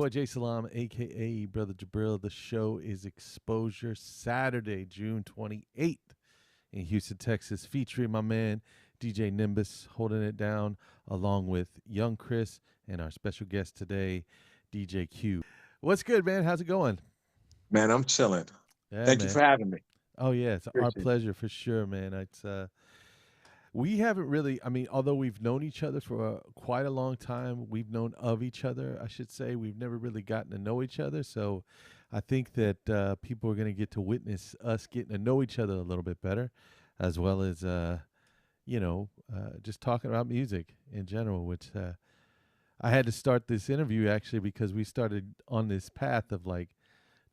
boy Abdul-Salaam, aka Brother Jabril. The show is Exposure Saturday, June 28th in Houston, Texas, featuring my man DJ Nimbus holding it down, along with Young Chris and our special guest today, DJ Q. What's good, man? How's it going? Man, I'm chilling. Yeah, Thank you man. for having me. Oh yeah, it's our Appreciate pleasure for sure, man. It's we haven't really, I mean, although we've known each other for quite a long time, we've known of each other, I should say. We've never really gotten to know each other. So I think that people are going to get to witness us getting to know each other a little bit better, as well as, just talking about music in general, which I had to start this interview actually because we started on this path of like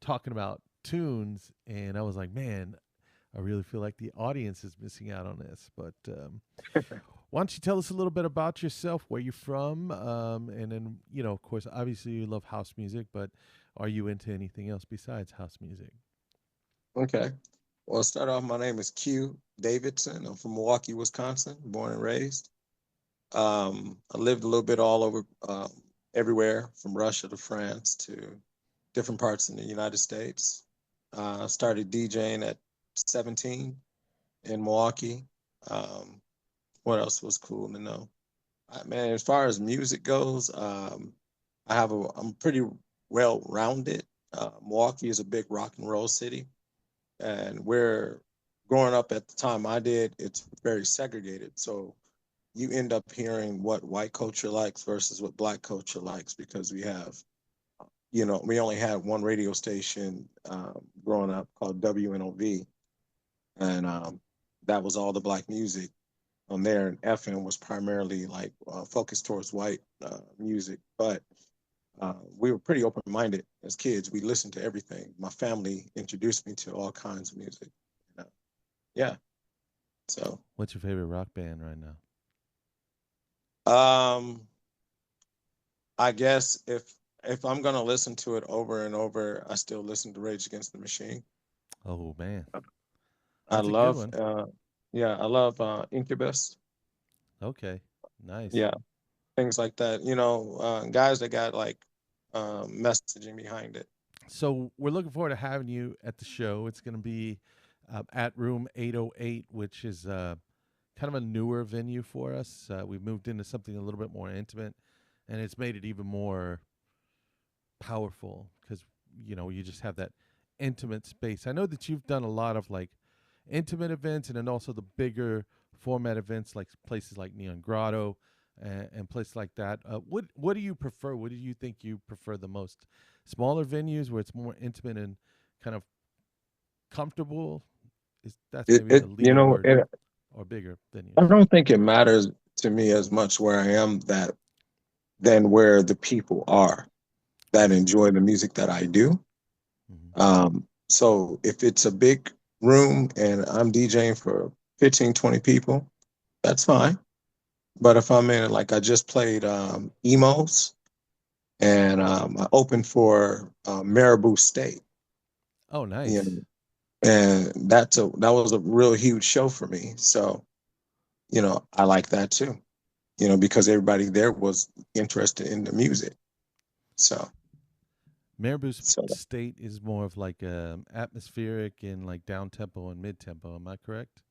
talking about tunes. And I was like, man, I really feel like the audience is missing out on this. But why don't you tell us a little bit about yourself, where you're from, and then, of course, obviously you love house music, but are you into anything else besides house music? it. Okay. Well, to start off, my name is Q Davidson. I'm from Milwaukee, Wisconsin, born and raised. I lived a little bit all over, everywhere from Russia to France to different parts in the United States. I started DJing at 17 in Milwaukee. Um, what else was cool to know? Man, as far as music goes, I'm pretty well rounded. Milwaukee is a big rock and roll city, and where growing up at the time I did, it's very segregated. So you end up hearing what white culture likes versus what black culture likes because we only had one radio station growing up called WNOV, and that was all the black music on there. And FM was primarily like focused towards white music, but we were pretty open minded as kids. We listened to everything. My family introduced me to all kinds of music. You know? Yeah. So, What's your favorite rock band right now? um, I guess if I'm gonna listen to it over and over, I still listen to Rage Against the Machine. Oh, man. I That's a good love, one. yeah, I love Incubus. Okay. Nice. Yeah, things like that. Guys that got like messaging behind it. So we're looking forward to having you at the show. It's going to be at Room 808, which is kind of a newer venue for us. We've moved into something a little bit more intimate, and it's made it even more powerful because you just have that intimate space. I know that you've done a lot of like intimate events, and then also the bigger format events, like places like Neon Grotto and places like that. What do you prefer? What do you think you prefer the most? Smaller venues where it's more intimate and kind of comfortable. Is that's It, maybe a it you leading know, word, it, or bigger I venues? don't think it matters to me as much where I am that than where the people are that Right. enjoy the music that I do. Hmm. So if it's a big room and I'm DJing for 15, 20 people, that's fine. But if I'm in, like I just played Emos and I opened for Marabou State, Oh, you nice. know, and that was a real huge show for me. So, I like that too, because everybody there was interested in the music. So, so State is more of like atmospheric and like down tempo and mid tempo. Am I correct?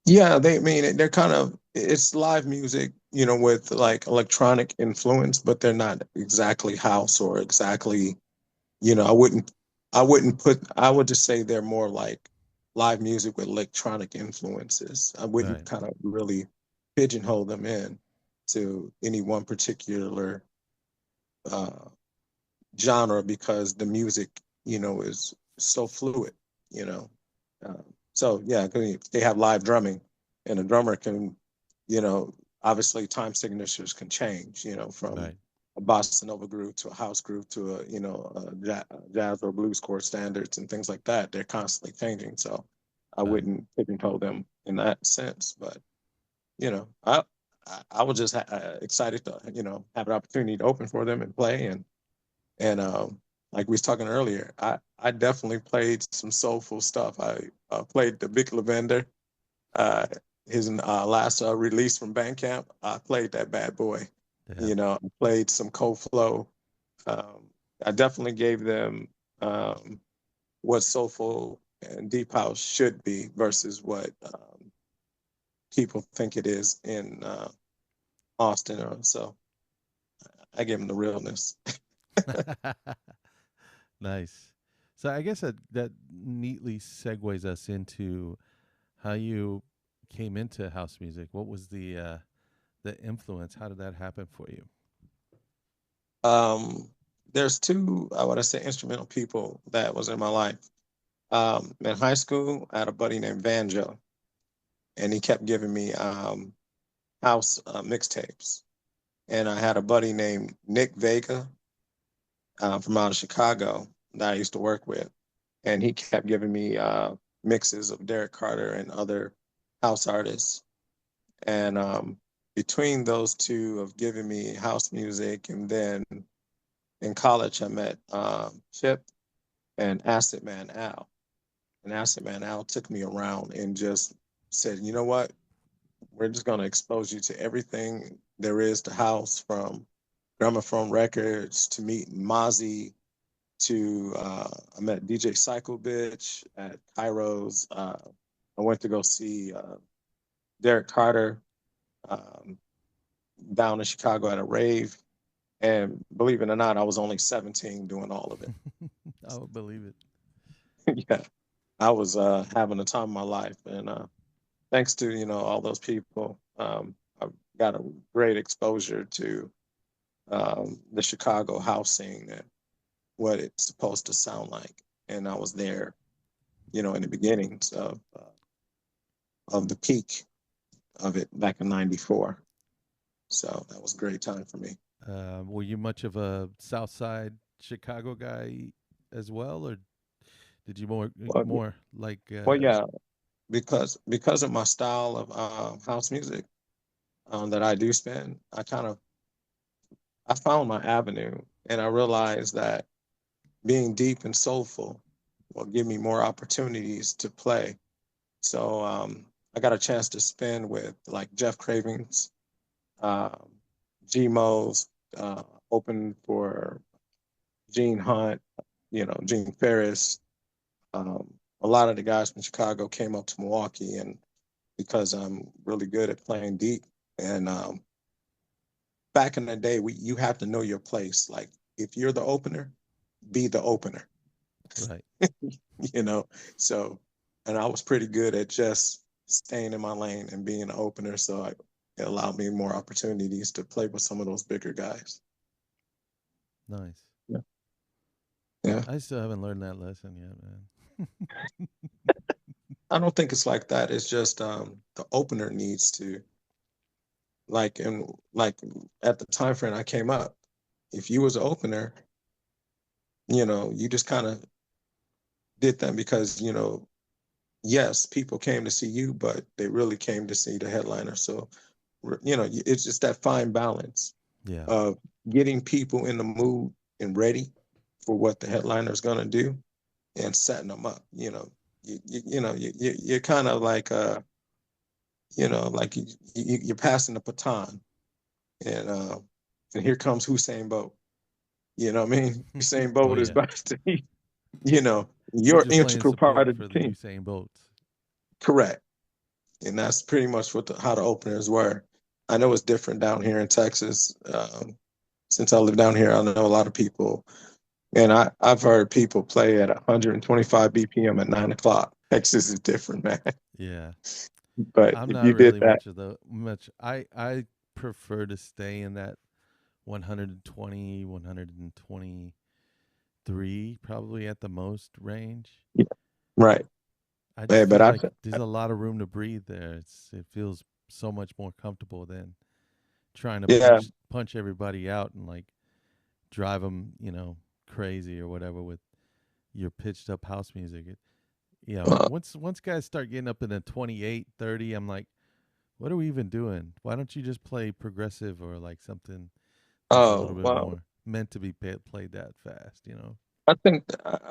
yeah, I mean, they're kind of it's live music, with like electronic influence, but they're not exactly house or exactly, you know, I wouldn't, I would just say they're more like live music with electronic influences. I wouldn't Right. kind of really pigeonhole them in to any one particular uh, genre because the music, is so fluid, you know. Uh, so yeah, they have live drumming, and a drummer can, you know, obviously time signatures can change, from Right. a bossa nova groove to a house groove to jazz or blues chord standards and things like that. They're constantly changing, so I Right. wouldn't pigeonhole them in that sense. But you know, I I was just excited to have an opportunity to open for them and play and like we was talking earlier, I definitely played some soulful stuff. I played the Big Lavender, uh, his last release from Bandcamp. I played that bad boy. Yeah. I played some Cold Flow. I definitely gave them what soulful and deep house should be versus what people think it is in Austin. So I give them the realness. Nice. So I guess that neatly segues us into how you came into house music. What was the influence? How did that happen for you? Um, there's two, I want to say, instrumental people that was in my life. In high school, I had a buddy named Vanjo, and he kept giving me house mixtapes. And I had a buddy named Nick Vega from out of Chicago that I used to work with, and he kept giving me mixes of Derek Carter and other house artists. And between those two of giving me house music, and then in college I met Chip and Acid Man Al. And Acid Man Al took me around and just said, you know what? We're just going to expose you to everything there is to house, from gramophone records to meeting Mozzie to I met DJ Psycho Bitch at Cairo's. I went to go see Derek Carter um, down in Chicago at a rave. And believe it or not, I was only 17 doing all of it. I would believe it. Yeah, I was having the time of my life. And thanks to, all those people, I got a great exposure to the Chicago house scene and what it's supposed to sound like. And I was there, in the beginnings of the peak of it back in '94. So that was a great time for me. Were you much of a South Side Chicago guy as well, or did you Well, more like? well, yeah, because of my style of house music that I do spin, I found my avenue, and I realized that being deep and soulful will give me more opportunities to play. So I got a chance to spin with like Jeff Cravens, um, G Mo's, open for Gene Hunt, Gene Ferris. Um, a lot of the guys from Chicago came up to Milwaukee, and because I'm really good at playing deep, and back in the day, you have to know your place. Like if you're the opener, be the opener. Right. you know. So, and I was pretty good at just staying in my lane and being an opener. So it allowed me more opportunities to play with some of those bigger guys. Nice. Yeah. Yeah. I still haven't learned that lesson yet, man. I don't think it's like that. It's just the opener needs to like at the time frame I came up. If you was an opener, you just kind of did that because yes, people came to see you, but they really came to see the headliner. So it's just that fine balance Yeah. of getting people in the mood and ready for what the headliner is going to do and setting them up. You're kind of like like you're passing the baton, and and here comes Hussein Bolt. You know what I mean? Usain Oh Bolt is yeah. about to, You're you're an just playing integral part support of the for the team. Usain Bolts. Correct. And that's pretty much how the openers were. I know it's different down here in Texas. Since I live down here, I know a lot of people, and I've heard people play at 125 BPM at 9 o'clock. Texas is different, man. Yeah. But I'm if not you did really that, much of the much. I prefer to stay in that 120, 123, probably at the most range. yeah, right. I Hey, just but feel like there's a lot of room to breathe there. It feels so much more comfortable than trying to yeah, punch everybody out and like drive them, crazy or whatever with your pitched up house music. uh, Once guys start getting up in the 28, 30, I'm like, what are we even doing? Why don't you just play progressive or like something that's a little oh bit wow. more meant to be played that fast? I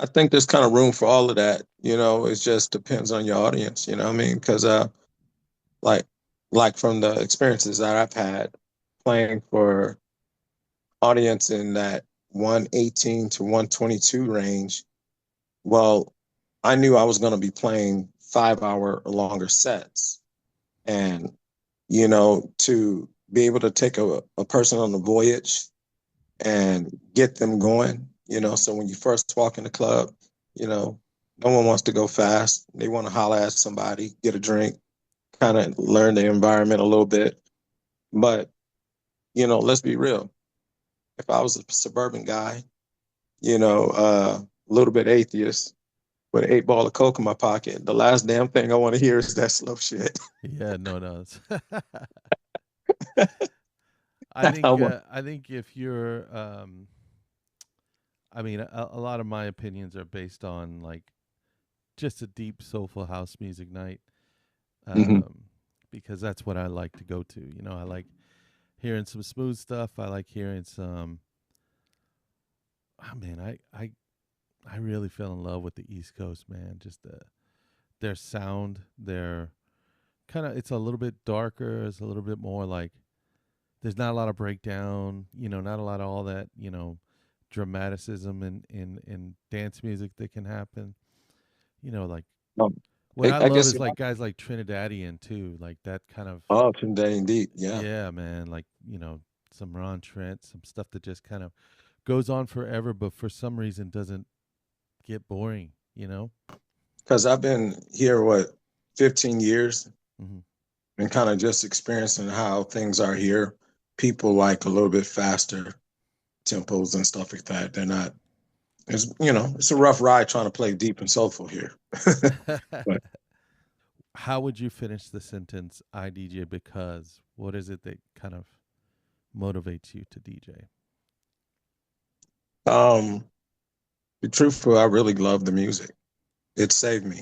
think there's kind of room for all of that. It just depends on your audience. You know what I mean? Because like from the experiences that I've had playing for audience in that 118 to 122 range. Well, I knew I was going to be playing 5 hour or longer sets. And, to be able to take a person on the voyage and get them going, so when you first walk in the club, no one wants to go fast. They want to holler at somebody, get a drink, kind of learn the environment a little bit. But, let's be real. If I was a suburban guy, a little bit atheist with an 8 ball of coke in my pocket, the last damn thing I want to hear is that slow shit. Yeah, no, no. I want, I think if you're I mean, a lot of my opinions are based on like just a deep soulful house music night. mhm. Um because that's what I like to go to. I like hearing some smooth stuff. I like hearing some oh man, I really fell in love with the East Coast, man. Just their sound, their kind of it's a little bit darker, it's a little bit more like there's not a lot of breakdown, not a lot of all that, dramaticism in dance music that can happen. Like Um, what I I love guess, is like guys like Trinidadian too, like that kind of oh, today indeed. Yeah. yeah, man, like, some Ron Trent, some stuff that just kind of goes on forever but for some reason doesn't get boring. Because I've been here, 15 years, Mhm. and kind of just experiencing how things are here. People like a little bit faster tempos and stuff like that. They're not, it's a rough ride trying to play deep and soulful here. But How would you finish the sentence I DJ because what is it that kind of motivates you to DJ? um, be truthful, I really love the music. It saved me.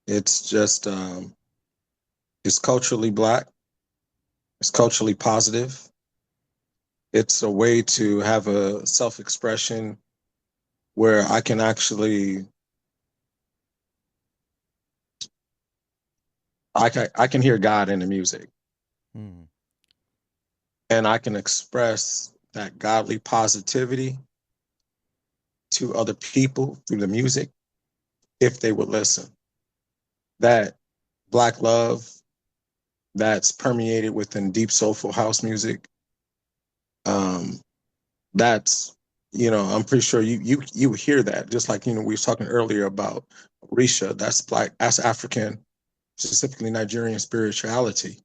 It's just, it's culturally black. It's culturally positive. It's a way to have a self-expression where I can hear God in the music, Hmm. and I can express that godly positivity to other people through the music if they would listen. That black love that's permeated within deep soulful house music. Um, that's I'm pretty sure you hear that, just like we were talking earlier about Risha. That's black, that's African, specifically Nigerian spirituality.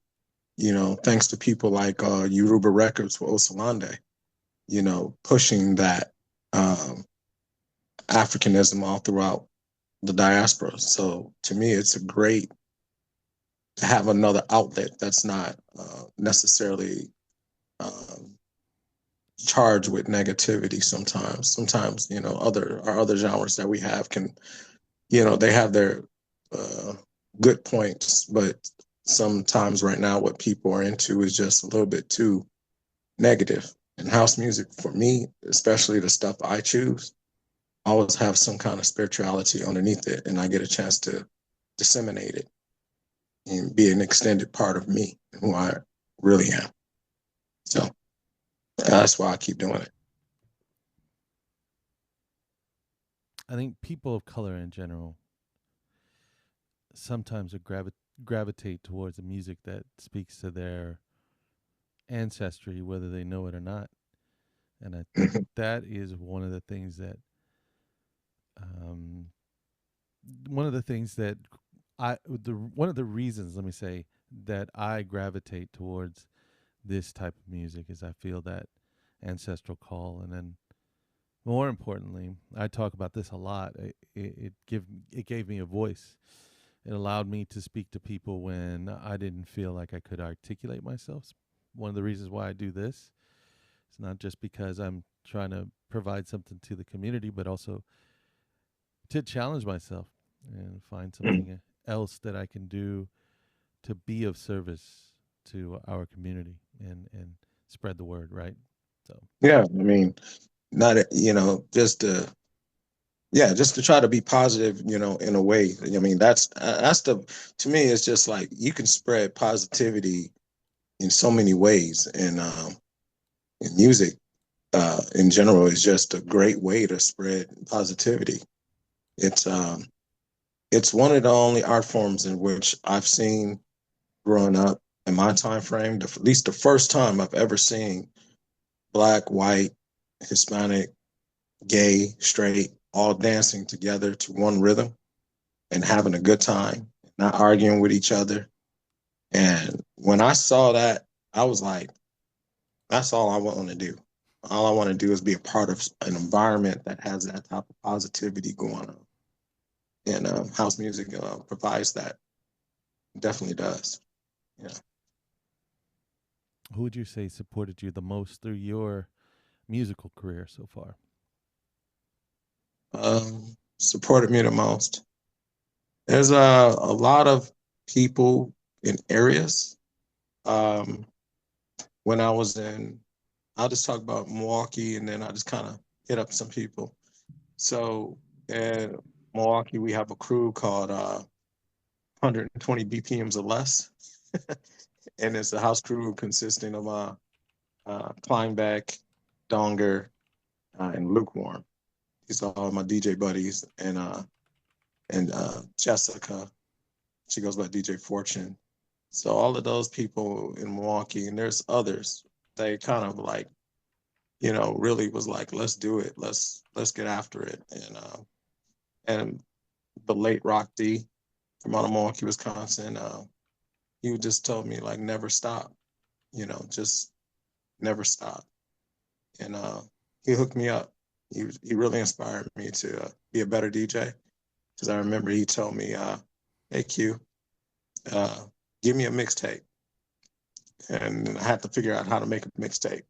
Thanks to people like Yoruba Records for Osalande, pushing that um, Africanism all throughout the diaspora. So to me, it's a great to have another outlet that's not necessarily um, charged with negativity. Sometimes other genres that we have can they have their uh, good points, but sometimes right now what people are into is just a little bit too negative. And house music for me, especially the stuff I choose, always have some kind of spirituality underneath it, and I get a chance to disseminate it and be an extended part of me and who I really am. So that's why I keep doing it. I think people of color in general sometimes gravitate towards the music that speaks to their ancestry, whether they know it or not. And I think that is um, one of the things that one of the reasons, let me say, that I gravitate towards this type of music is I feel that ancestral call, and then more importantly, I talk about this a lot. It gave me a voice. It allowed me to speak to people when I didn't feel like I could articulate myself. One of the reasons why I do this is not just because I'm trying to provide something to the community, but also to challenge myself and find something else that I can do to be of service to our community and spread the word, right? So, Yeah, I mean, not just to try to be positive, in a way. I mean, that's the to me, it's just like you can spread positivity in so many ways, and in music. in general is just a great way to spread positivity. It's it's one of the only art forms in which I've seen growing up in my time frame, at least the first time I've ever seen black, white, Hispanic, gay, straight, all dancing together to one rhythm and having a good time, not arguing with each other. And when I saw that, I was like, that's all I want to do. All I want to do is be a part of an environment that has that type of positivity going on. And house music provides that. It definitely does. Yeah. Who would you say supported you the most through your musical career so far? Supported me the most. There's a lot of people in areas. Um, when I was in, I'll just talk about Milwaukee and then I just kind of hit up some people. So in Milwaukee, we have a crew called 120 BPMs or less. And it's a house crew consisting of Kleinbeck, Donger, and Lukewarm. These are all my DJ buddies, and Jessica. She goes by DJ Fortune. So all of those people in Milwaukee, and there's others. They kind of like, really was like, let's do it. Let's get after it. And the late Rock D from out of Milwaukee, Wisconsin, he just told me like never stop. Just never stop. And he hooked me up. He really inspired me to be a better DJ because I remember he told me, "Hey Q, uh, give me a mixtape," and I had to figure out how to make a mixtape.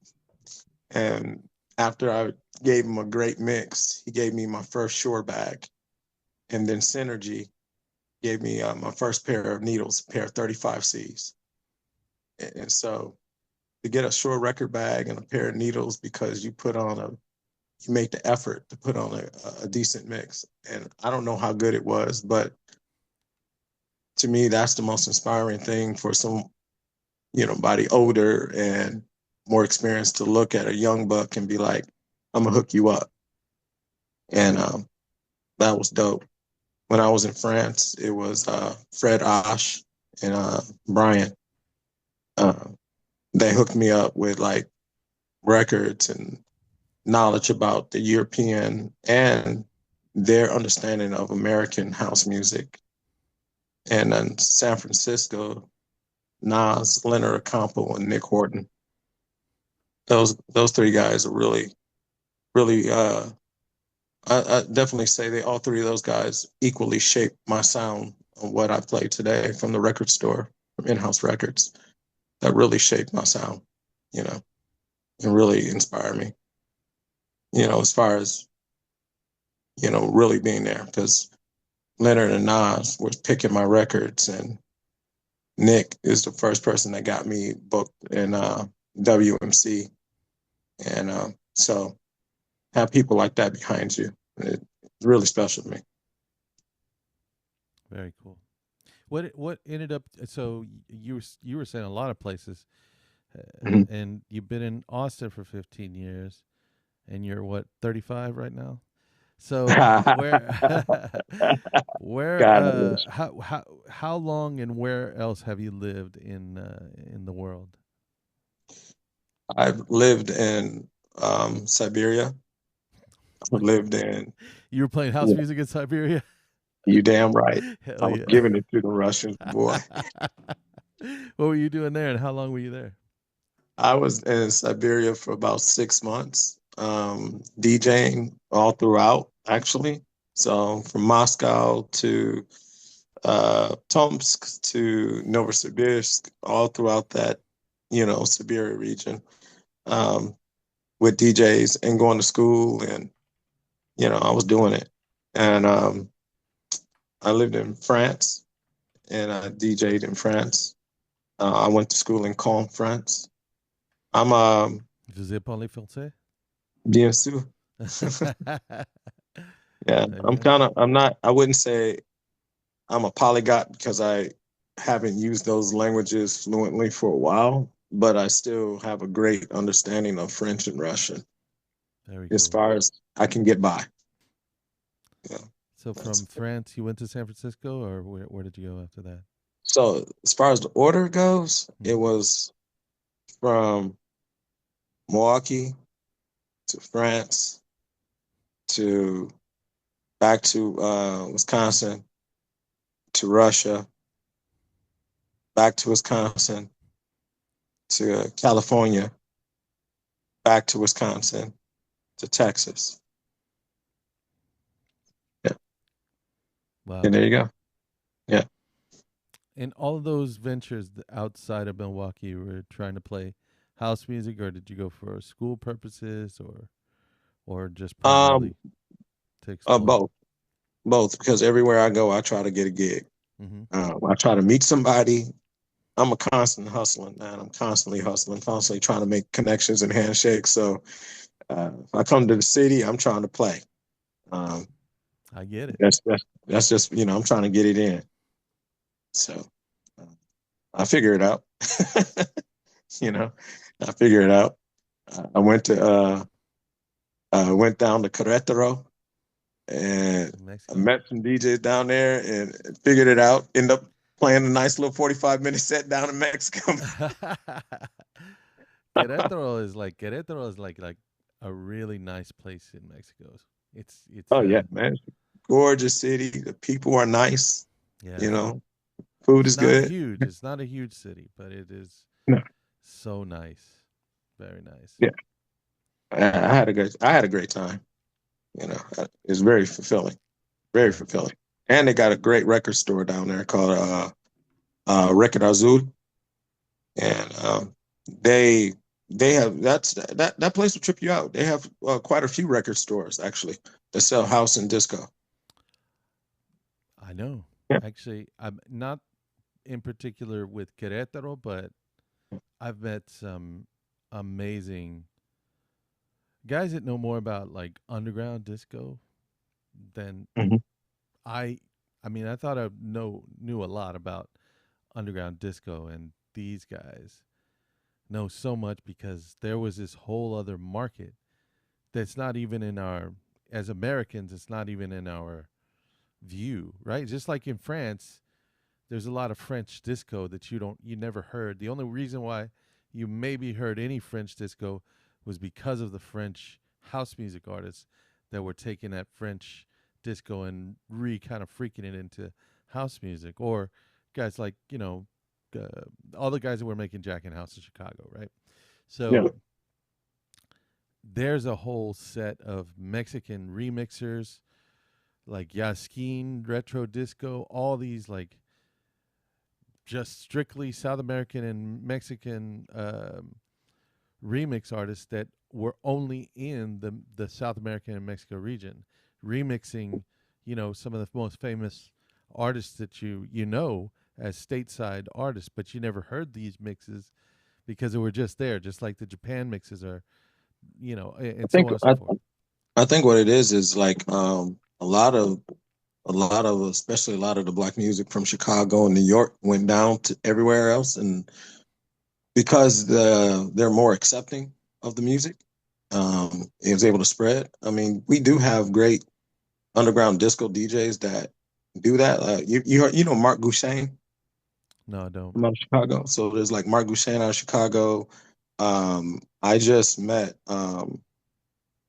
And after I gave him a great mix, he gave me my first Shure bag, and then Synergy gave me my first pair of needles, a pair of 35Cs. And so to get a Shure record bag and a pair of needles because you make the effort to put on a decent mix. And I don't know how good it was, but to me, that's the most inspiring thing for body older and more experienced to look at a young buck and be like, I'm gonna hook you up. And that was dope. When I was in France, it was Fred Osh and Brian. Uh, they hooked me up with like records and knowledge about the European and their understanding of American house music. And then San Francisco, Nas, Leonard Ocampo, and Nick Horton. Those three guys are really, really. I definitely say they all three of those guys equally shaped my sound on what I play today from the record store, from in-house records. That really shaped my sound, you know, and really inspired me. As far as really being there because Leonard and Nas was picking my records, and Nick is the first person that got me booked in WMC, and so have people like that behind you. It's really special to me. Very cool. What ended up? So you were saying a lot of places, Mhm. and you've been in Austin for 15 years, and you're what 35 right now. So where where God, I wish. how long and where else have you lived in the world? I've lived in Siberia. I've lived in, You were playing house yeah, music in Siberia? you damn right. I Hell was yeah. giving it to the Russians, boy. What were you doing there and how long were you there? I was in Siberia for about 6 months, DJing all throughout, actually. So from Moscow to Tomsk to Novosibirsk, all throughout that, Siberia region, um, with DJs and going to school, and I was doing it. And I lived in France, and I DJ'd in France. I went to school in Caen, France. I'm Vous parlez français? bien sûr. Yeah, Très bien. I wouldn't say I'm a polyglot because I haven't used those languages fluently for a while, but I still have a great understanding of French and Russian. Very as cool. far as I can get by. Yeah, So from that's France, you went to San Francisco, or where did you go after that? so as far as the order goes, it Hmm. was from Milwaukee to France to back to Wisconsin to Russia, back to Wisconsin to California, back to Wisconsin to Texas. Yeah, and Wow. there you go. Yeah. In all of those ventures outside of Milwaukee, you were trying to play house music, or did you go for school purposes, or just Um, primarily to explore? both, both, because everywhere I go, I try to get a gig. Hmm. I try to meet somebody. I'm a constant hustling, man. I'm constantly hustling, constantly trying to make connections and handshakes. So if I come to the city, I'm trying to play. Um, I get it. that's just I'm trying to get it in. So uh, I figure it out. you know, I figure it out. I went down to Querétaro and In I Mexico. met some DJs down there and figured it out. Ended up playing a nice little 45-minute set down in Mexico. Querétaro is like a really nice place in Mexico. It's Oh yeah, man. It's a gorgeous city. The people are nice. You yes. know, food It's is not good. huge. It's not a huge city, but it is No, so nice. Very nice. yeah, I had a great time. It's very fulfilling, very Yeah. fulfilling. And they got a great record store down there called Record Azul, and they they have that place will trip you out. They have quite a few record stores actually that sell house and disco. I know. Yeah. Actually, I'm not in particular with Querétaro, but I've met some amazing guys that know more about like underground disco than Mhm. I. I mean, I thought I knew a lot about underground disco, and these guys know so much because there was this whole other market that's not even in our as Americans. It's not even in our view, right? Just like in France, there's a lot of French disco that you never heard. The only reason why you maybe heard any French disco was because of the French house music artists that were taking that French disco and kind of freaking it into house music, or guys like all the guys that were making Jack and House in Chicago, right? Yeah. So there's a whole set of Mexican remixers like Yaskin, retro disco, all these like just strictly South American and Mexican remix artists that were only in the South American and Mexico region, remixing, some of the most famous artists that you know as stateside artists, but you never heard these mixes because they were just there, just like the Japan mixes are, I and so think on and so I, forth. I think what it is like a lot of especially a lot of the black music from Chicago and New York went down to everywhere else, and because they're more accepting of the music, it was able to spread. I mean, we do have great underground disco DJs that do that. You know Mark Gouchain No, I don't. from out of Chicago. So there's like Mark Gouchain out of Chicago. I just met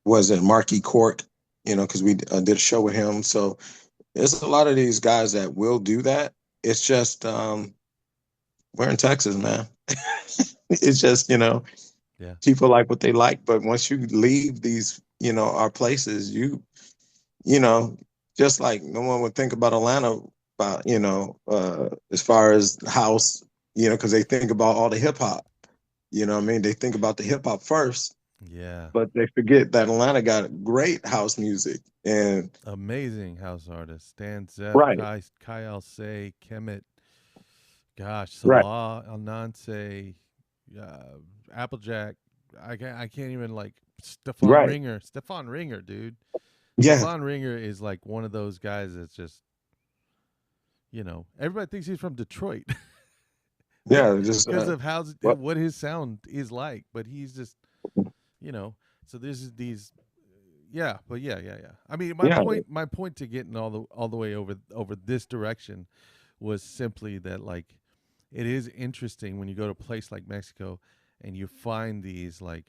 was it Marky Cork, because we did a show with him. So there's a lot of these guys that will do that. It's just we're in Texas, man. It's just Yeah. people like what they like, but once you leave these our places, you know just like no one would think about Atlanta about as far as house, because they think about all the hip hop. What I mean, they think about the hip hop first, Yeah. but they forget that Atlanta got great house music. And Amazing house artists. Stan Zeff, right, Kai Alsay, Kemet, gosh, right, Salah, Alnance, uh, Applejack. I can't even like Stefan right, Ringer. Stefan Ringer, dude. yeah, Stefan Ringer is like one of those guys that's just, everybody thinks he's from Detroit yeah, just because of what what his sound is like, but he's just, you know, so this is these yeah, but yeah. I mean, Yeah. my point to getting all the way over this direction was simply that, like, it is interesting when you go to a place like Mexico and you find these like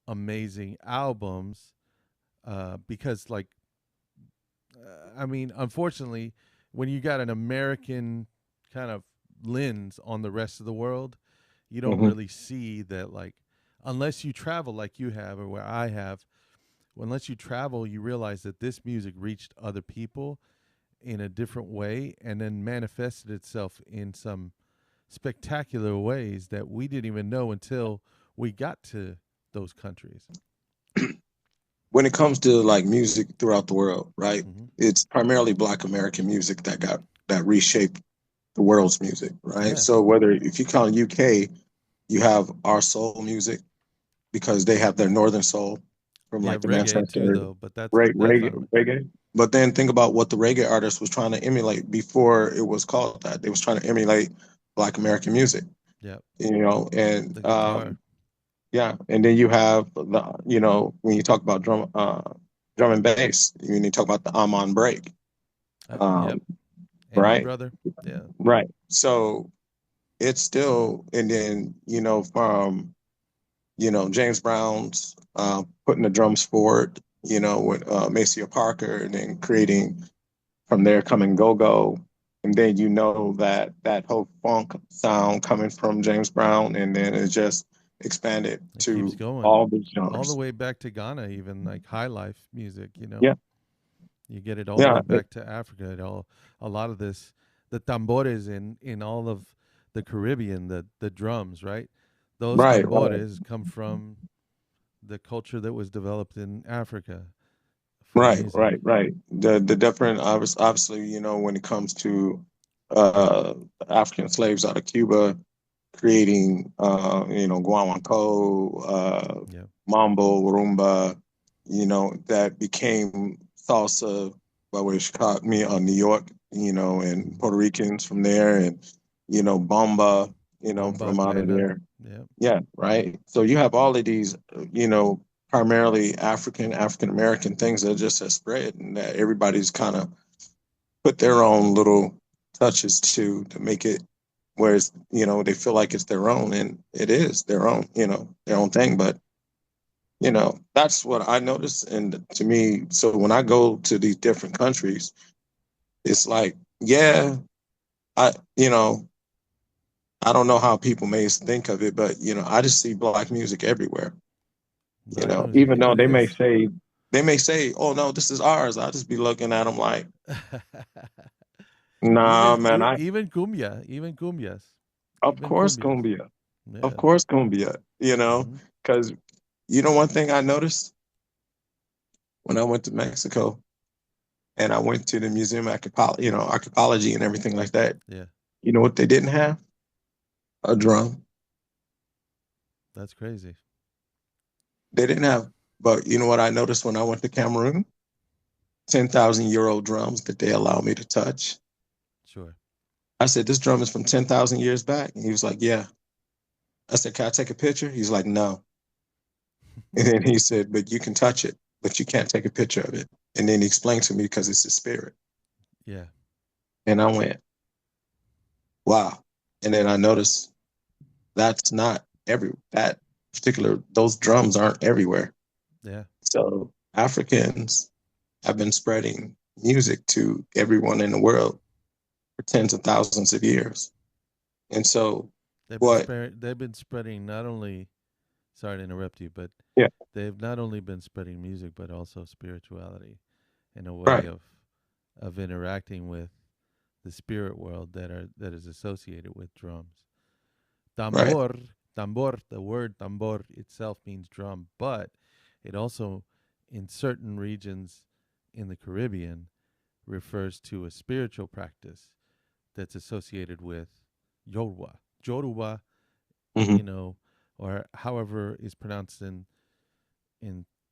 amazing albums, because like, I mean, unfortunately, when you got an American kind of lens on the rest of the world, you don't Hmm. really see that, like, unless you travel like you have or where I have. Unless you travel, you realize that this music reached other people in a different way and then manifested itself in some spectacular ways that we didn't even know until we got to those countries. When it comes to like music throughout the world, right? Hmm. It's primarily Black American music that reshaped the world's music, right? Yeah. So whether if you count UK, you have our soul music because they have their northern soul from Yeah, like the reggae Manchester too, area, though, but that's not. reggae. But then think about what the reggae artist was trying to emulate before it was called that. They was trying to emulate Black American music, Yeah, you know, and the guitar. yeah, and then you have the, you know, when you talk about drum and bass, when you talk about the Amon break, Yep, um, Andy right, brother. Yeah, right. So it's still, and then from James Brown's putting the drums forward, with Maceo Parker, and then creating from there coming Go Go, and then that whole funk sound coming from James Brown, and then it just expanded it keeps to going all the all the genres. way back to Ghana, even like high life music. Yeah, You get it all the yeah, way back to Africa. A lot of this, the tambores in all of the Caribbean, the drums, right? Those right, right, tambores come from the culture that was developed in Africa for right, music. right, right. The different obviously, when it comes to uh African slaves out of Cuba creating guaguancó, Yeah, mambo, rumba, that became salsa by way of Chicago, New York, and hmm Puerto Ricans from there, and bomba, bomba from out of plena. there. Yeah, Yeah, right. So you have all of these, primarily African American things that just have spread, and that everybody's kind of put their own little touches to make it, whereas they feel like it's their own, and it is their own, their own thing. But that's what I notice, and to me, so when I go to these different countries, it's like, yeah, I you know I don't know how people may think of it, but I just see black music everywhere. black music. Even It though is. they may say, "Oh no, this is ours." I just be looking at them like, "Nah, man. Even cumbia, even cumbias, Of even course, cumbias. cumbia. Of Yeah. course, cumbia. Hmm. Because one thing I noticed when I went to Mexico and I went to the Museum of Archaeology and everything like that. Yeah, You know what they didn't have? A drum. that's crazy. They didn't have. But you know what I noticed when I went to Cameroon? 10,000-year-old drums that they allow me to touch. Sure. I said, "This drum is from 10,000 years back." And he was like, "Yeah." I said, "Can I take a picture?" He's like, "No." And then he said, "But you can touch it, but you can't take a picture of it." And then he explained to me because it's a spirit. Yeah. And I went, "Wow." And then I noticed that's not that particular, those drums aren't everywhere. Yeah. So Africans have been spreading music to everyone in the world for tens of thousands of years. And so what, They've been spreading not only, sorry to interrupt you, but yeah, they've not only been spreading music but also spirituality in a way right, of interacting with the spirit world that is associated with drums. right, Tambor, the word tambor itself means drum, but it also, in certain regions in the Caribbean, refers to a spiritual practice that's associated with Yoruba. Yoruba, hmm, you know, or however is pronounced in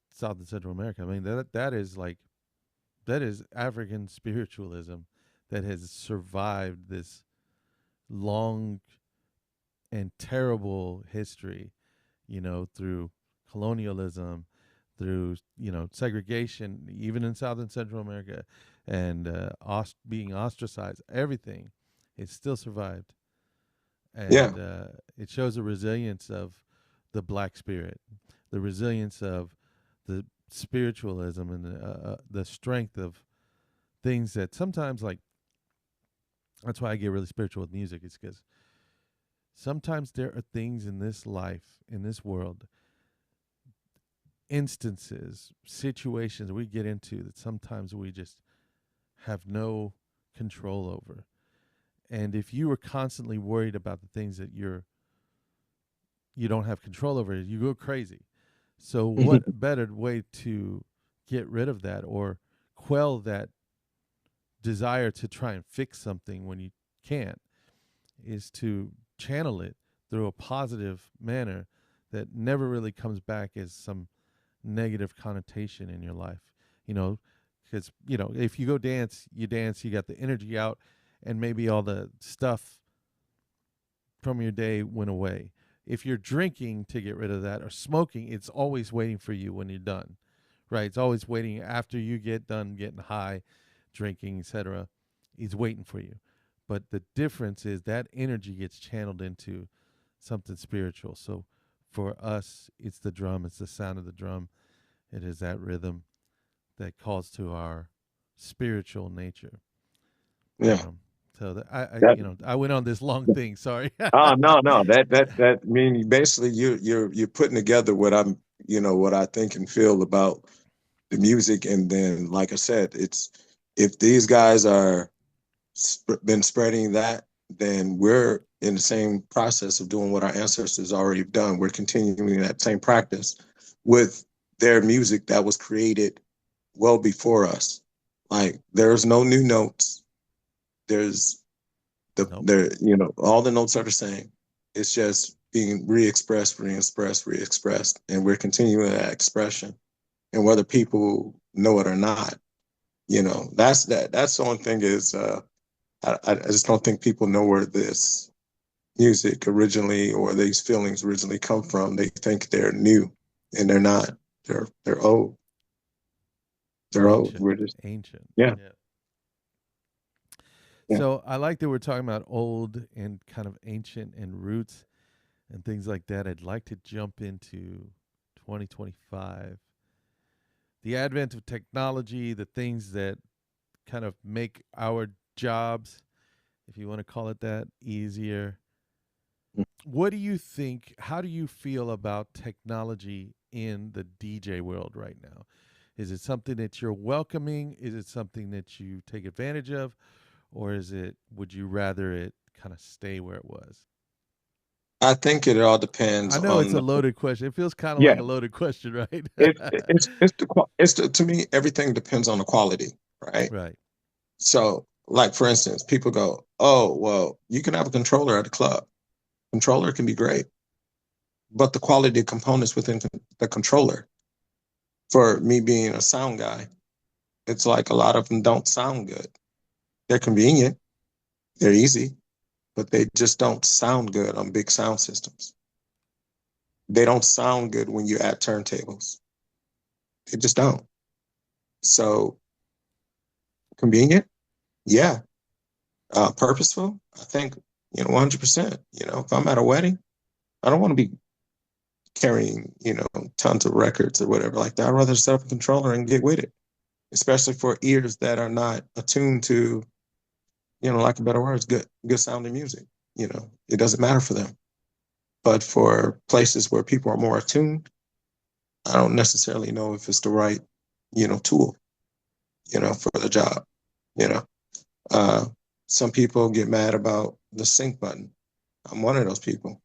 South and Central America. I mean, that is African spiritualism that has survived this long and terrible history, through colonialism, through segregation, even in South and Central America, and being ostracized, everything, it still survived, Yeah. and it shows the resilience of the black spirit, the resilience of the spiritualism, and the strength of things that sometimes, like, that's why I get really spiritual with music, is because sometimes there are things in this life, in this world, instances, situations we get into that sometimes we just have no control over. And if you are constantly worried about the things that you don't have control over, you go crazy. So what better way to get rid of that or quell that desire to try and fix something when you can't, is to channel it through a positive manner that never really comes back as some negative connotation in your life. Because if you go dance, you got the energy out, and maybe all the stuff from your day went away. If you're drinking to get rid of that, or smoking, it's always waiting for you when you're done, right? It's always waiting after you get done getting high, drinking, etc. He's waiting for you. But the difference is that energy gets channeled into something spiritual. So for us, it's the drum, it's the sound of the drum. It is that rhythm that calls to our spiritual nature. Yeah. So That, I went on this long thing. Sorry. oh, no, no. That mean basically you're putting together what what I think and feel about the music, and then like I said, it's if these guys are been spreading that, then we're in the same process of doing what our ancestors already done. We're continuing that same practice with their music that was created well before us. Like there's no new notes. There's Nope. there all the notes are the same. It's just being re-expressed, re-expressed, re-expressed, and we're continuing that expression. And whether people know it or not, that's the only thing is I just don't think people know where this music originally or these feelings originally come from. They think they're new, and they're not. They're old. They're They're old. ancient. We're just Ancient. yeah, Yeah. yeah. So I like that we're talking about old and kind of ancient and roots and things like that. I'd like to jump into 2025. The advent of technology, the things that kind of make our jobs, if you want to call it that, easier. What do you think? How do you feel about technology in the DJ world right now? Is it something that you're welcoming? Is it something that you take advantage of? Or would you rather it kind of stay where it was? I think it all I depends know it's on a the loaded question. It feels kind of yeah. like a loaded question, right? To me everything depends on the quality, right? Right. So like for instance, people go, oh well, you can have a controller at a club. Controller can be great, but the quality of components within the controller. For me being a sound guy, it's like a lot of them don't sound good. They're convenient, they're easy, but they just don't sound good on big sound systems. They don't sound good when you add turntables. They just don't. So convenient, yeah. Purposeful, I think 100%. If I'm at a wedding, I don't want to be carrying tons of records or whatever like that. I'd rather set up a controller and get with it, especially for ears that are not attuned to like a better words, good sounding music. It doesn't matter for them. But for places where people are more attuned, I don't necessarily know if it's the right, tool, for the job. You know, uh, some people get mad about the sync button. I'm one of those people.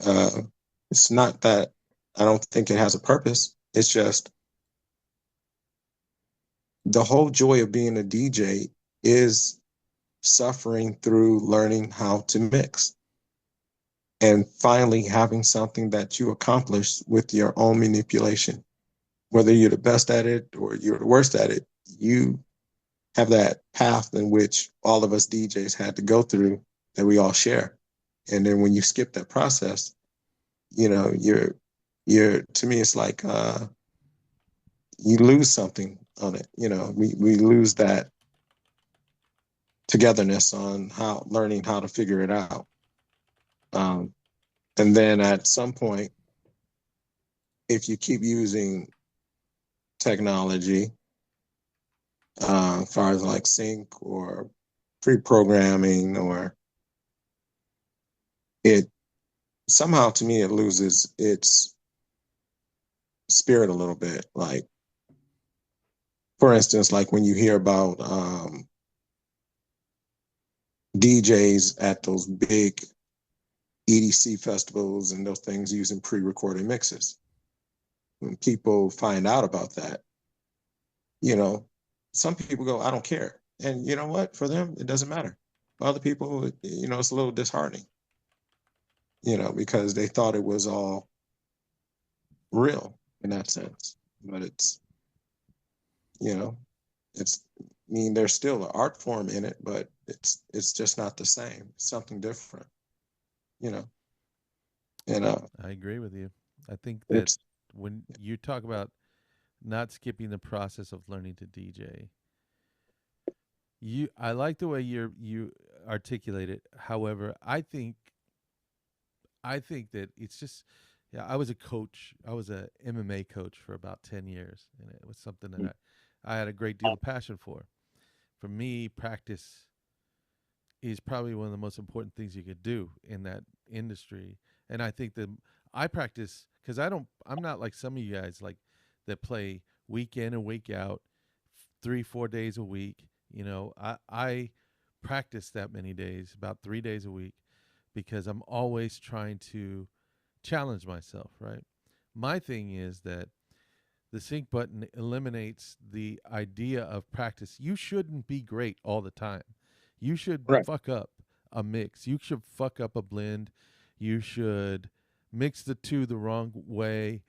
Uh, it's not that I don't think it has a purpose. It's just the whole joy of being a DJ is suffering through learning how to mix and finally having something that you accomplish with your own manipulation. Whether you're the best at it or you're the worst at it, you have that path in which all of us DJs had to go through that we all share. And then when you skip that process, you're to me it's like you lose something on it. We lose that togetherness on how learning how to figure it out. Um, and then at some point, if you keep using technology, as far as like sync or pre-programming, or it somehow to me it loses its spirit a little bit. Like, for instance, like when you hear about DJs at those big EDC festivals and those things using pre-recorded mixes. When people find out about that, you know, some people go, I don't care. And you know what? For them, it doesn't matter. For other people, it's a little disheartening, because they thought it was all real in that sense. But you know, it's, I mean, there's still an art form in it, but it's just not the same. It's something different, you know. And I agree with you. I think that it's when you talk about not skipping the process of learning to DJ, I like the way you articulate it. However, I think that it's just, yeah, I was a coach. I was a MMA coach for about 10 years, and it was something that I had a great deal of passion for. For me, practice is probably one of the most important things you could do in that industry. And I think that I practice because I'm not like some of you guys like that play week in and week out, 3, 4 days a week. I practice that many days, about 3 days a week, because I'm always trying to challenge myself, right? My thing is that the sync button eliminates the idea of practice. You shouldn't be great all the time. You should right. fuck up a mix. You should fuck up a blend. You should mix the two the wrong way.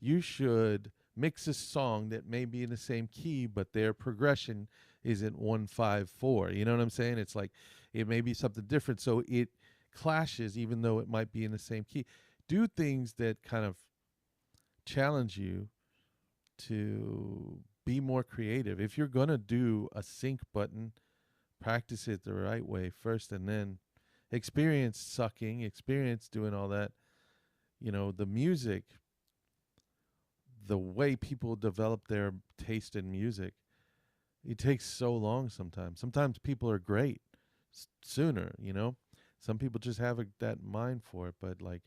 You should mix a song that may be in the same key, but their progression isn't 1 5 4. You know what I'm saying? It's like it may be something different. So it clashes, even though it might be in the same key. Do things that kind of challenge you to be more creative. If you're going to do a sync button, practice it the right way first, and then experience sucking, experience doing all that. The music, the way people develop their taste in music, it takes so long sometimes. Sometimes people are great sooner. Some people just have that mind for it, but like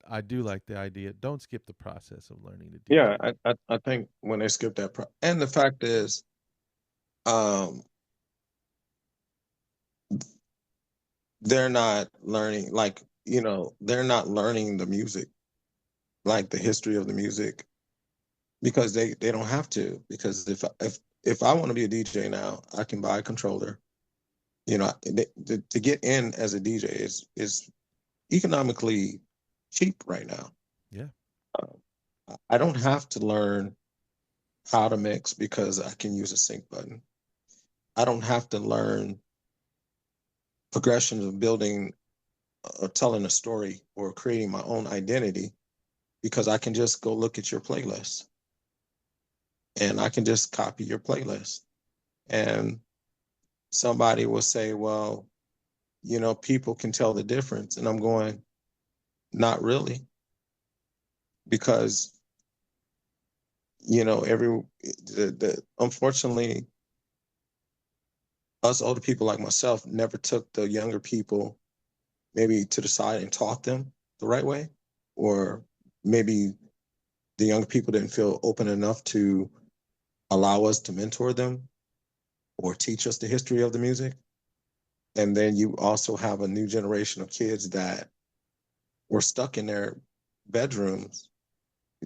I do like the idea. Don't skip the process of learning to Yeah, DJ. I think when they skip that, and the fact is, um, they're not learning, like, they're not learning the music, like the history of the music, because they don't have to. Because if I want to be a DJ now, I can buy a controller. To get in as a DJ is economically cheap right now. Yeah. I don't have to learn how to mix because I can use a sync button. I don't have to learn progressions of building or telling a story or creating my own identity, because I can just go look at your playlist and I can just copy your playlist. And somebody will say, well, people can tell the difference. And I'm going, not really, because, unfortunately, us older people like myself never took the younger people maybe to the side and taught them the right way, or maybe the younger people didn't feel open enough to allow us to mentor them or teach us the history of the music. And then you also have a new generation of kids that were stuck in their bedrooms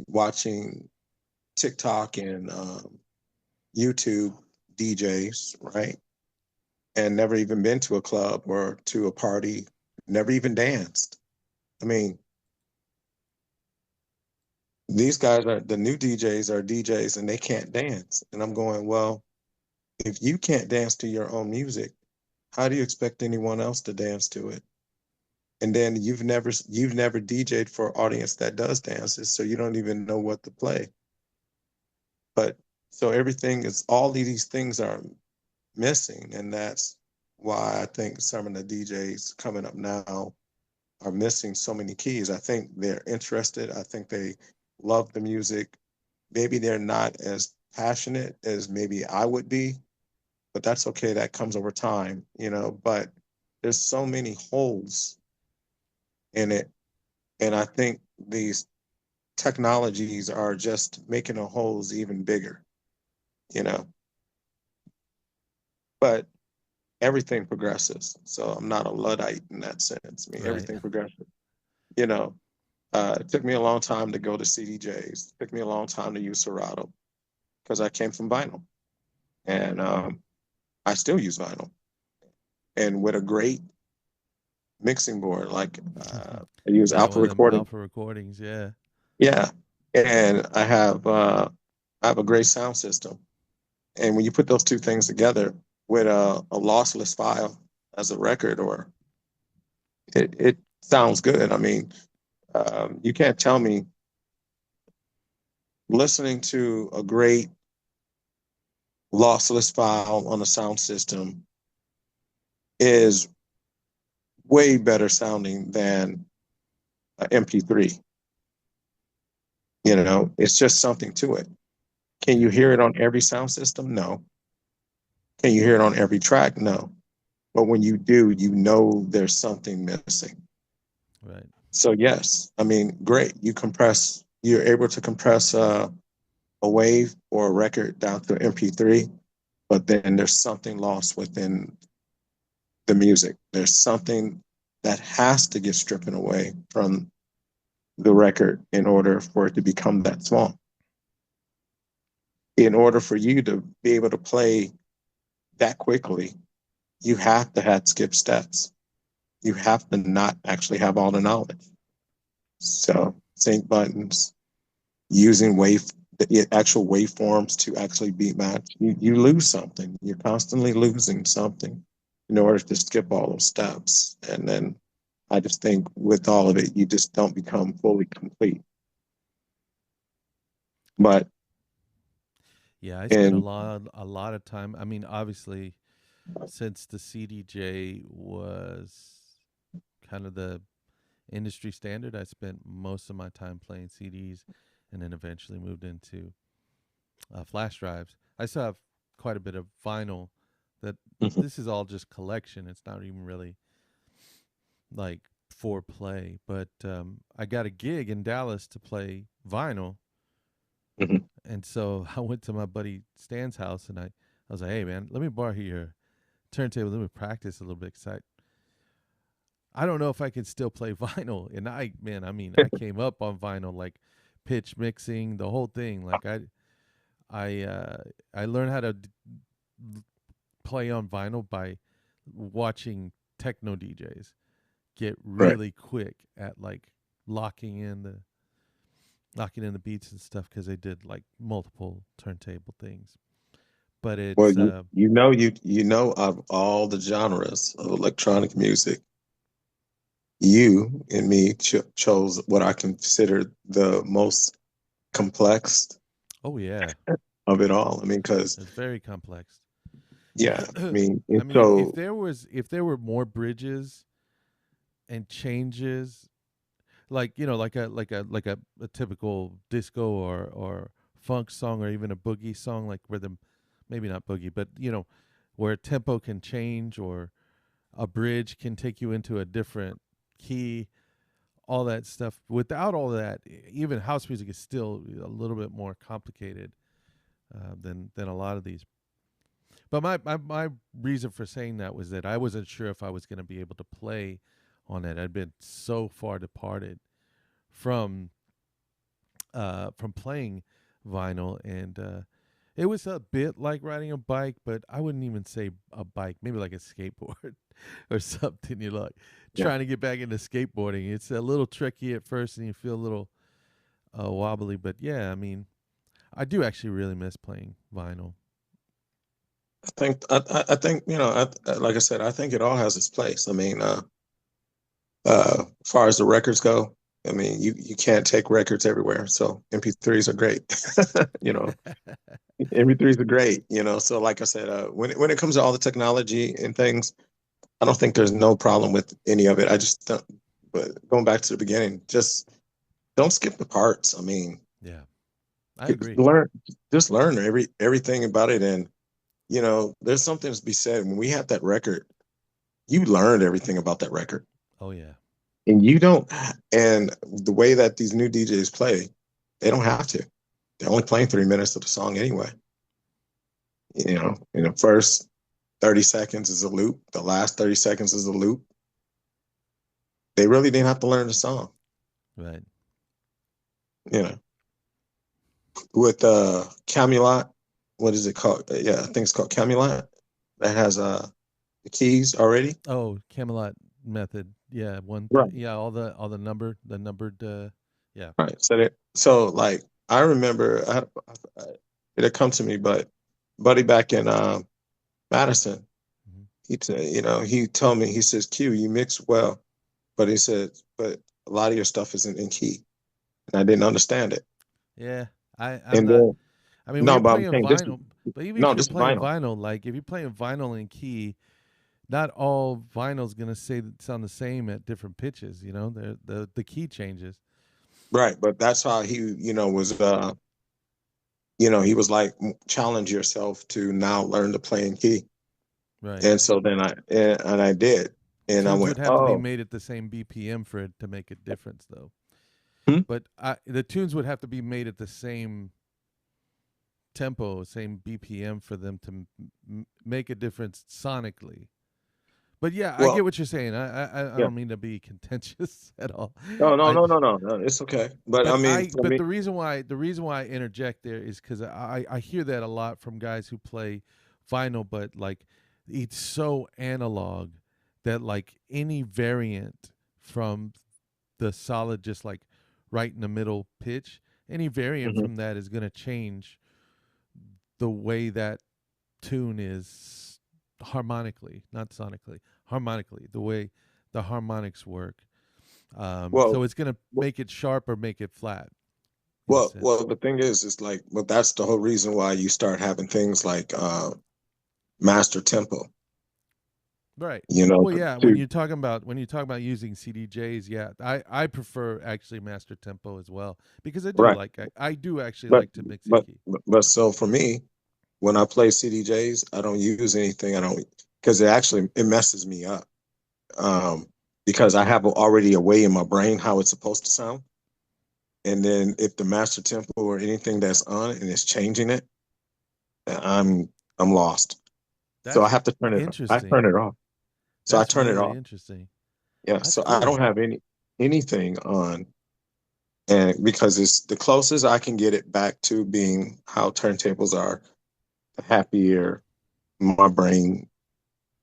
watching TikTok and YouTube DJs, right? And never even been to a club or to a party, never even danced. I mean, these guys are the new DJs and they can't dance. And I'm going, well, if you can't dance to your own music, how do you expect anyone else to dance to it? And then you've never DJ'd for an audience that does dances, so you don't even know what to play. But so everything is, all of these things are missing. And that's why I think some of the DJs coming up now are missing so many keys. I think they're interested. I think they love the music. Maybe they're not as passionate as maybe I would be, but that's okay. That comes over time, you know. But there's so many holes in it. And I think these technologies are just making the holes even bigger, you know. But everything progresses. So I'm not a Luddite in that sense. I mean, Right. everything progresses, you know. It took me a long time to go to CDJs. It took me a long time to use Serato because I came from vinyl. And I still use vinyl. And with a great mixing board, like I use Yeah, Alpha one of them Recording. alpha recordings. Yeah. Yeah. And I have a great sound system. And when you put those two things together with a lossless file as a record, or it sounds good. I mean, you can't tell me listening to a great lossless file on a sound system is way better sounding than an MP3. You know, it's just something to it. Can you Yeah. hear it on every sound system? No. Can you hear it on every track? No. But when you do, you know there's something missing. Right. So yes, I mean, great. You're able to compress a wave or a record down to MP3, but then there's something lost within the music. There's something that has to get stripping away from the record in order for it to become that song. In order for you to be able to play that quickly, you have to have skip steps. You have to not actually have all the knowledge. So sync buttons, using the actual waveforms to actually beat match, you lose something. You're constantly losing something in order to skip all those steps. And then I just think with all of it, you just don't become fully complete. But Yeah, I spent and a lot of time. I mean, obviously, since the CDJ was kind of the industry standard, I spent most of my time playing CDs, and then eventually moved into flash drives. I still have quite a bit of vinyl. That mhm, this is all just collection. It's not even really like for play. But I got a gig in Dallas to play vinyl, mhm, and so I went to my buddy Stan's house, and I was like, "Hey, man, let me borrow your turntable. Let me practice a little bit." Cause I don't know if I can still play vinyl. And man, I mean, I came up on vinyl, like pitch mixing, the whole thing. Like I, I learned how to play on vinyl by watching techno DJs get right. really quick at like locking in the locking in the beats and stuff because they did like multiple turntable things. But Well, it's you know of all the genres of electronic music, you and me chose what I consider the most complex oh yeah, of it all. I mean, because it's very complex. yeah, I mean, I it's mean, so if there were more bridges and changes, like a typical disco or funk song, or even a boogie song, like where the maybe not boogie, but where tempo can change, or a bridge can take you into a different key, all that stuff. Without all that, even house music is still a little bit more complicated than a lot of these. But my reason for saying that was that I wasn't sure if I was going to be able to play on it. I'd been so far departed from playing vinyl, and it was a bit like riding a bike, but I wouldn't even say a bike, maybe like a skateboard or something. You're like yeah. trying to get back into skateboarding. It's a little tricky at first, and you feel a little wobbly, but yeah, I mean, I do actually really miss playing vinyl. I think like I said, I think it all has its place. I mean, as far as the records go. I mean, you can't take records everywhere. So MP3s are great. You know, MP3s are great. You know, so like I said, when it comes to all the technology and things, I don't think there's no problem with any of it. I just don't. But going back to the beginning, just don't skip the parts. I mean, Yeah, I agree. learn just learn everything about it, and you know, there's something to be said when we had that record. You learned everything about that record, Oh yeah, and you don't. And the way that these new DJs play, they don't have to. They're only playing 3 minutes of the song anyway. You know, in the first 30 seconds is a loop. The last 30 seconds is a loop. They really didn't have to learn the song. right. You know, with Camelot, what is it called? Yeah, I think it's called Camelot. That has the keys already. Oh, Camelot method. Yeah, Right. yeah, all the numbered. Yeah. Right. So like I remember it had come to me, but buddy back in Madison, Mhm. you know, he told me, he says, Q, you mix well, but he said, but a lot of your stuff isn't in key. And I didn't understand it. Yeah, I'm And not. then I mean, when no, you're but I'm playing saying just vinyl, but even if no, you're just playing vinyl. vinyl, like if you're playing vinyl in key, not all vinyl's gonna sound the same at different pitches. You know, the key changes. Right. But that's how he, you know, was you know, he was like challenge yourself to now learn to play in key. Right. And so then and I did. The And I tunes went, would have to be oh, made at the same BPM for it to make a difference, though. hmm? But the tunes would have to be made at the same tempo, same BPM for them to make a difference sonically. But yeah, I get Well, what you're saying. I yeah. don't mean to be contentious at all. No, no, I no, no, no, no. It's okay. But I mean, for but me, the reason why I interject there is because I hear that a lot from guys who play vinyl, but like it's so analog that like any variant from the solid, just like right in the middle pitch, any variant mhm. from that is going to change the way that tune is harmonically, not sonically, harmonically, the way the harmonics work. well, So it's going to w- make it sharp or make it flat, in a well, sense. the thing is like, but that's the whole reason why you start having things like master tempo. Right. You know, Well, yeah. to When you talk about using CDJs, yeah, I prefer actually master tempo as well because right, I do actually but like to mix in but key. but so for me, when I play CDJs, I don't use anything. I don't because it messes me up. Um, because I have already a way in my brain how it's supposed to sound. And then if the master tempo or anything that's on it and it's changing it, I'm I'm lost. So I That's have to turn it. I interesting. turn it off. So I That's turn it really off. interesting. Yeah. That's So I don't cool. have anything on, and because it's the closest I can get it back to being how turntables are, the happier my brain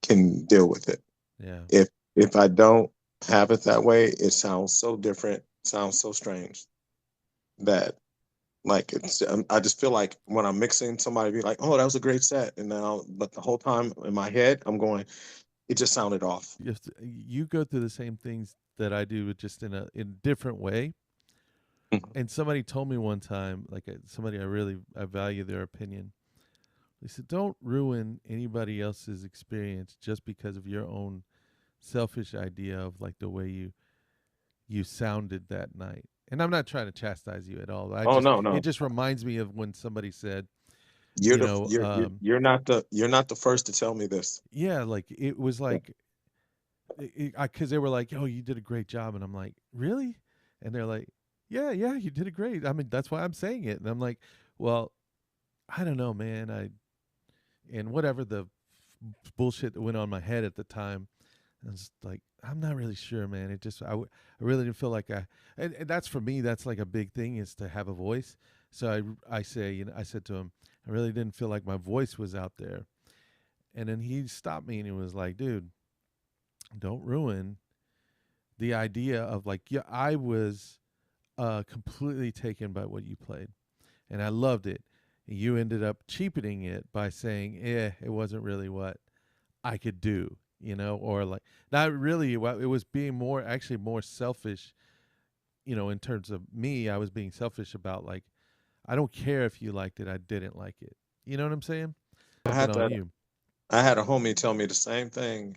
can deal with it. Yeah. If if I don't have it that way, it sounds so different, sounds so strange that like I just feel like when I'm mixing, somebody be like, "Oh, that was a great set," and now, but the whole time in my head, I'm going, "It just sounded off." You go through the same things that I do, but just in a different way. Mhm. And somebody told me one time, like somebody I value their opinion. They said, "Don't ruin anybody else's experience just because of your own selfish idea of like the way you sounded that night." And I'm not trying to chastise you at all. Oh no, It no, just reminds me of when somebody said, you're you the know, you're not the first to tell me this. yeah, like it was Yeah. like, because they were like, "Oh, you did a great job," and I'm like, "Really?" And they're like, "Yeah, yeah, you did a great. I mean, that's why I'm saying it." And I'm like, "Well, I don't know, man. And whatever the bullshit that went on my head at the time, I was like, I'm not really sure, man. I really didn't feel like and that's for me. That's like a big thing is to have a voice. So I say, I said to him, I really didn't feel like my voice was out there. And then he stopped me and he was like, dude, don't ruin the idea of like, yeah, I was completely taken by what you played and I loved it. You ended up cheapening it by saying, it wasn't really what I could do, or like not really. Well, it was being more actually more selfish in terms of me, I was being selfish about like, I don't care if you liked it, I didn't like it. You know what I'm saying? I But had on to. you, I had a homie tell me the same thing,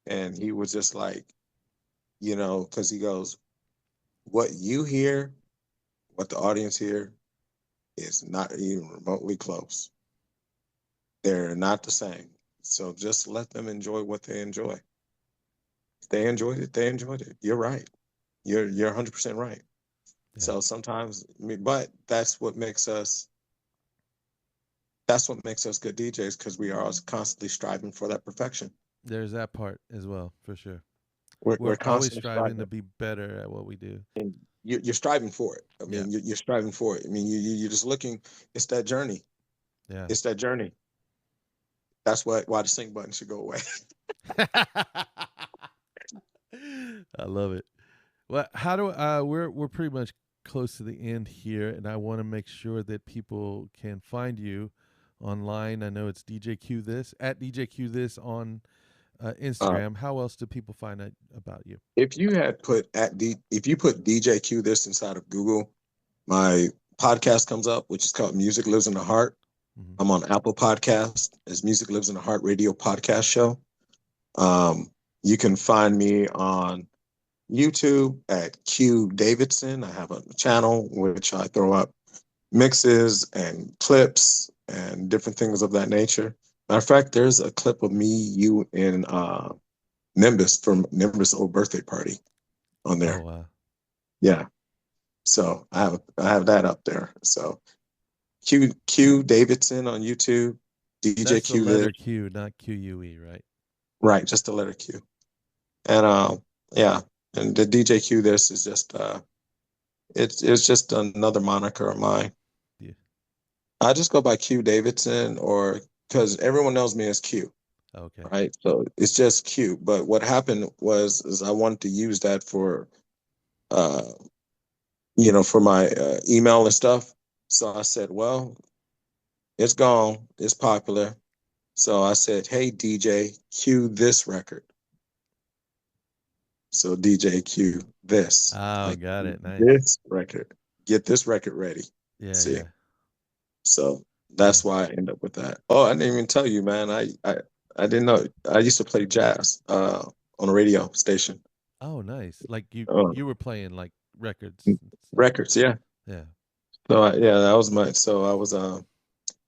and he was just like, because he goes, "What you hear, what the audience hear, is not even remotely close. They're not the same. So just let them enjoy what they enjoy. If they enjoyed it, they enjoyed it. You're right. You're 100% right. yeah, So sometimes, but that's what makes us good DJs because we are always constantly striving for that perfection. there's that part as well for sure. We're We're always constantly striving to striving, be better at what we do. and you're striving for it. I Yeah, mean, you're striving for it. I mean, you're just looking. It's that journey. yeah. It's that journey. That's why the sync button should go away. I love it. Well, how do we're pretty much close to the end here, and I want to make sure that people can find you online. I know it's DJQ this at DJQ this on Uh, Instagram. How else do people find out about you? if you put DJQ this inside of Google, my podcast comes up, which is called Music Lives in the Heart. Hmm. I'm on Apple Podcast as Music Lives in the Heart Radio Podcast Show. Um, you can find me on YouTube at Q Davidson. I have a channel which I throw up mixes and clips and different things of that nature. Matter of fact, there's a clip of me, you, and Nimbus from Nimbus' old birthday party on Oh there. wow, Yeah. So I have that up there. So Q Davidson on YouTube, DJ that's the Q this, letter Q, not QUE, right? right? Just the letter Q. And yeah, and the DJ Q this is just it's just another moniker of mine. Yeah. I just go by Q Davidson, or because everyone knows me as Q, Okay. right? So it's just Q. But what happened was is I wanted to use that for uh for my email and stuff. So I said, well, it's gone, it's popular. So I said, hey DJ, cue this record. So DJ cue this, Oh, like got it. Nice. this record. Get this record ready. Yeah, See. yeah. So that's Nice. why I end up with that. Oh, I didn't even tell you, man. I didn't know. I used to play jazz on a radio station. Oh, nice. Like you Uh, you were playing like records and stuff. records, yeah. Yeah. So yeah, that was my. So I was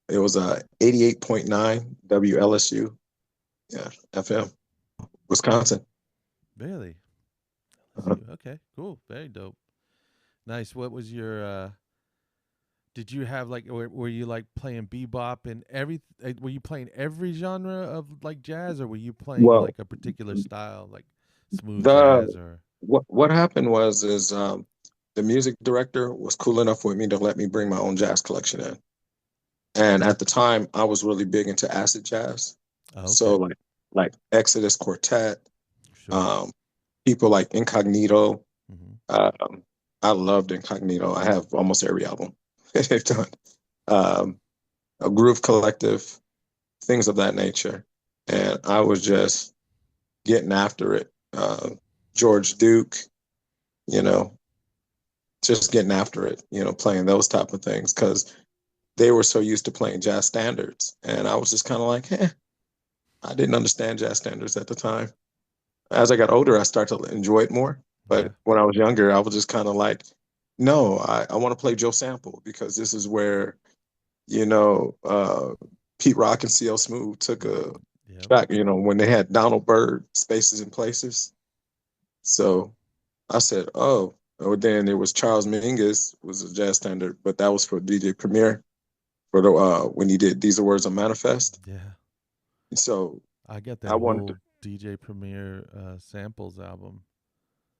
it was 88.9 WLSU, yeah, FM, Wisconsin. Really? Uh, LSU. Okay, cool. Very dope. Nice. What was your did you have like were you like playing bebop and were you playing every genre of like jazz, or were you playing well, like a particular style like smooth the jazz or what happened was is the music director was cool enough with me to let me bring my own jazz collection in. And at the time, I was really big into acid jazz. Oh, So okay. like Exodus Quartet, Sure. um, people like Incognito. Mhm. Um, I loved Incognito. I have almost every album they've done. Um, a Groove Collective, things of that nature. And I was just getting after it. George Duke, you know, just getting after it, playing those type of things because they were so used to playing jazz standards. And I was just kind of like, I didn't understand jazz standards at the time. As I got older, I started to enjoy it more. Yeah. But when I was younger, I was just kind of like, no, I want to play Joe Sample because this is where, you know, uh, Pete Rock and CL Smooth took a Yep. track, when they had Donald Byrd, Spaces and Places. So I said, oh, then there was Charles Mingus was a jazz standard, but that was for DJ Premier for the when he did These Are Words on Manifest. Yeah. So I got I that wanted to, whole DJ Premier samples album.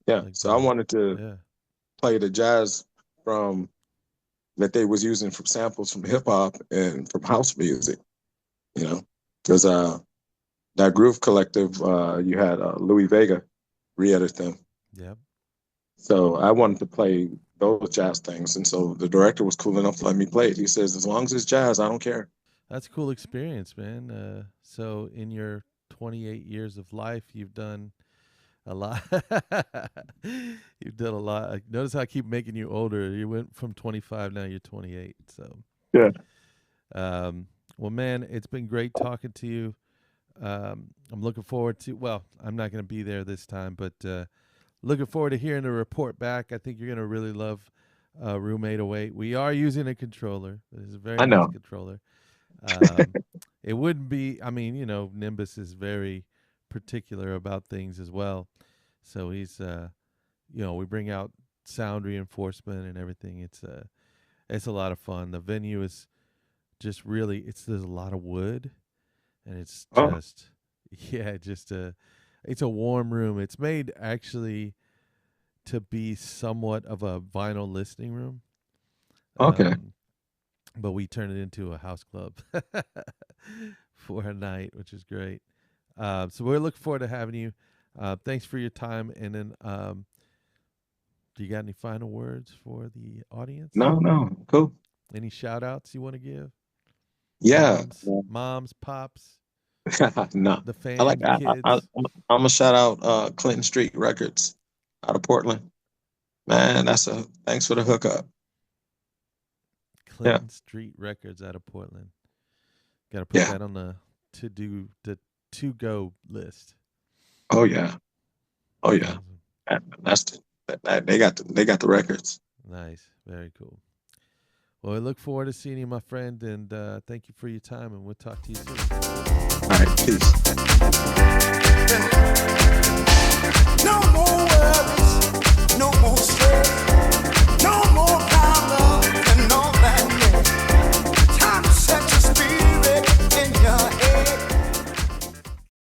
yeah. Like So I the wanted to yeah. play the jazz from that they was using from samples from hip hop and from house music, you know, because that Groove Collective, you had Louis Vega re-edit them. Yep. So I wanted to play those jazz things, and so the director was cool enough to let me play it. He says, as long as it's jazz, I don't care. That's a cool experience, man. So in your 28 years of life, you've done A lot. You've done a lot. Notice how I keep making you older. You went from 25, now you're 28. So, Yeah. Well, man, it's been great talking to you. I'm looking forward to. Well, I'm not going to be there this time, but looking forward to hearing the report back. I think you're going to really love Room 808. We are using a controller. It's a very I nice know. controller. Um, it wouldn't be. I mean, Nimbus is very particular about things as well. So he's, we bring out sound reinforcement and everything. It's a lot of fun. The venue is just really. There's a lot of wood, and it's Oh, just, yeah, it's a warm room. It's made actually to be somewhat of a vinyl listening room. okay. But we turned it into a house club for a night, which is great. So we're looking forward to having you. Thanks for your time. And then, do you got any final words for the audience? No, cool. Any shout outs you want to give? Yeah. Moms, pops, No. the I like fam, I, kids. I'm gonna shout out Clinton Street Records out of Portland. Man, thanks for the hookup. Yeah. Clinton Street Records out of Portland. Got to put Yeah. that on the to go list. Oh yeah. Oh yeah. Awesome. They got the records. Nice. Very cool. Well, I look forward to seeing you, my friend, and thank you for your time, and we'll talk to you soon. All right, peace.